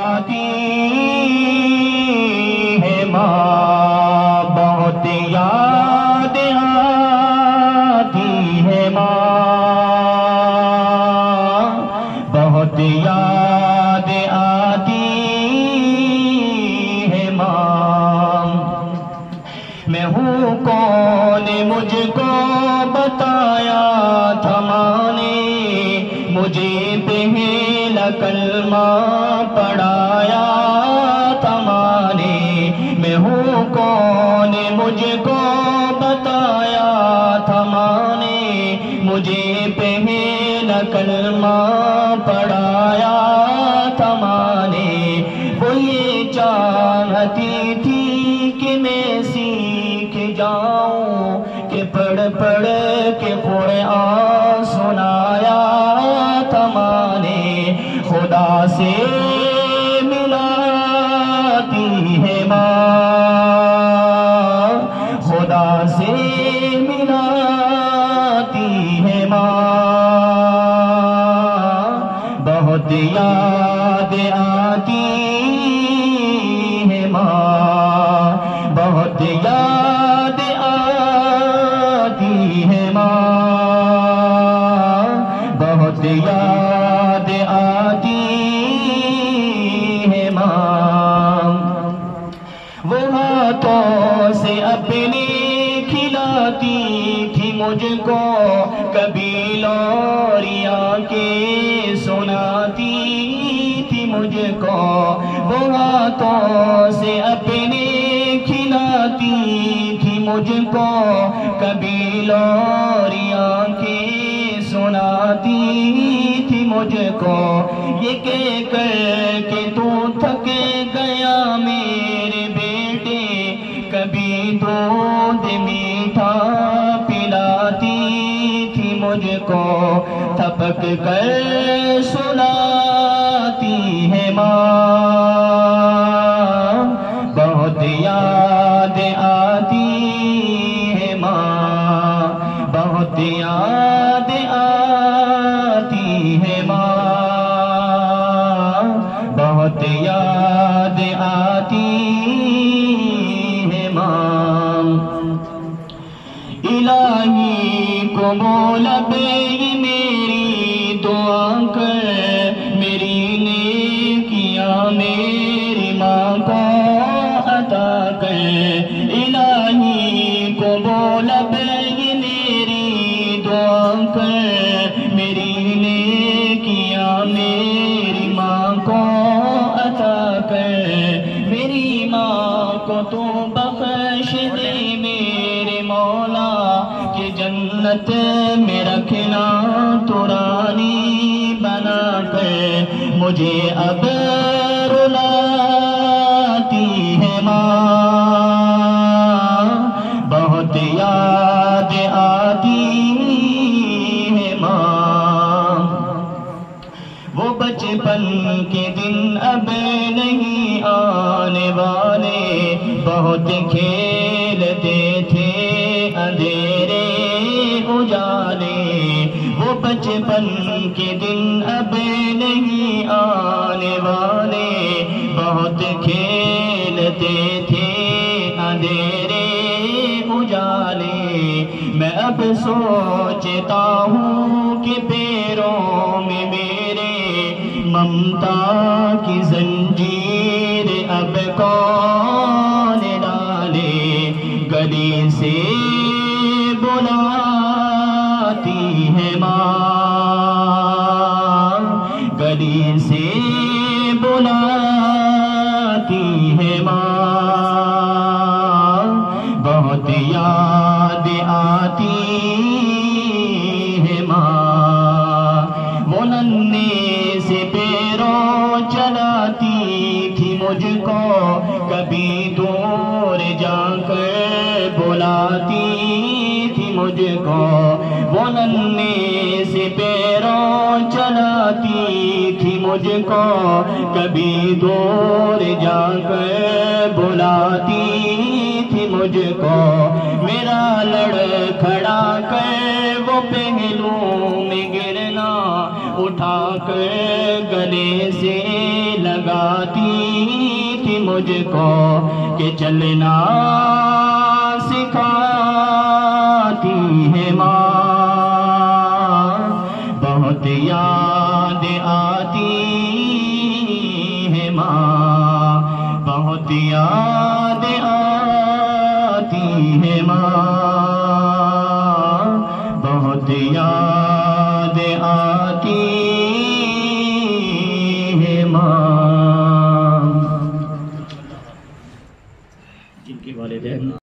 آتی ہے ماں، بہت یاد آتی ہے ماں، بہت یاد آتی ہے ماں۔ میں ہوں کون مجھ کو بتایا تھا ماں نے، مجھے پہلا کلمہ پڑھایا تھا ماں نے۔ میں ہوں کون مجھ کو بتایا تھا ماں نے، مجھے پہلا کلمہ پڑھایا تھا ماں نے۔ وہ یہ چاہتی تھی کہ میں سیکھ جاؤں، کہ پڑھ پڑھ کے قرآن سنایا تھا ماں نے۔ خدا سے ملاتی ہے ماں، خدا سے ملاتی ہے ماں، بہت یاد آتی ہے ماں، بہت یاد آتی ہے ماں، بہت یاد آتی ہے ماں۔ وہ ہاتھوں سے اپنے کھلاتی تھی مجھ کو، کبھی لوریاں کے سناتی تھی مجھ کو۔ وہ ہاتھوں سے اپنے کھلاتی تھی مجھ کو، کبھی لوریاں کے سناتی تھی مجھ کو۔ یہ کہہ کر کہ تو تھک گیا میرے بیٹے، کبھی دودھ میٹھا پلاتی تھی مجھ کو، تھپک کر سلاتی ہے ماں، بہت یاد آتی ہے ماں، بہت یاد آتی ہے ماں، بہت یاد آتی ہے ماں۔ الہی کو مولا بے میری دعا کر، میری نیکیاں میری ماں کو عطا کر۔ الہی کو مولا بے میری دعا کر، میری نیکیاں میری ماں کو عطا کر۔ میری ماں کو تو بخش دے میرے مولا، کہ جنت میں رکھنا تو رانی بنا کر۔ مجھے اب رلاتی ہے ماں، بہت یاد آتی ہے ماں۔ وہ بچپن کے دن اب نہیں آنے والے، بہت کھیلتے تھے اندھیرے اجالے۔ وہ بچپن کے دن اب نہیں آنے والے، بہت کھیلتے تھے اندھیرے اجالے۔ میں اب سوچتا ہوں کہ پیروں میں میرے ممتا کی زنجیر اب کون ڈالے۔ گلی سے بلاتی ہے ماں، گلی سے بلاتی ہے ماں، بہت یاد آتی ہے ماں۔ وہ ننھے سے پیروں چلاتی تھی مجھ کو، کبھی دور جا کر بلاتی تھی مجھ کو۔ وہ ننھے سے پیروں چلاتی تھی مجھ کو، کبھی دور جا کر بلاتی تھی مجھ کو۔ میرا لڑکھڑا کر وہ پہلو میں گرنا، اٹھا کر گلے سے لگا سکھاتی تھی مجھ کو کہ چلنا سکھاتی ہے ماں بہت یاد آتی ہے ماں بہت یاد آتی ہے ماں بہت یاد آتی ہے ماں جن کے والدین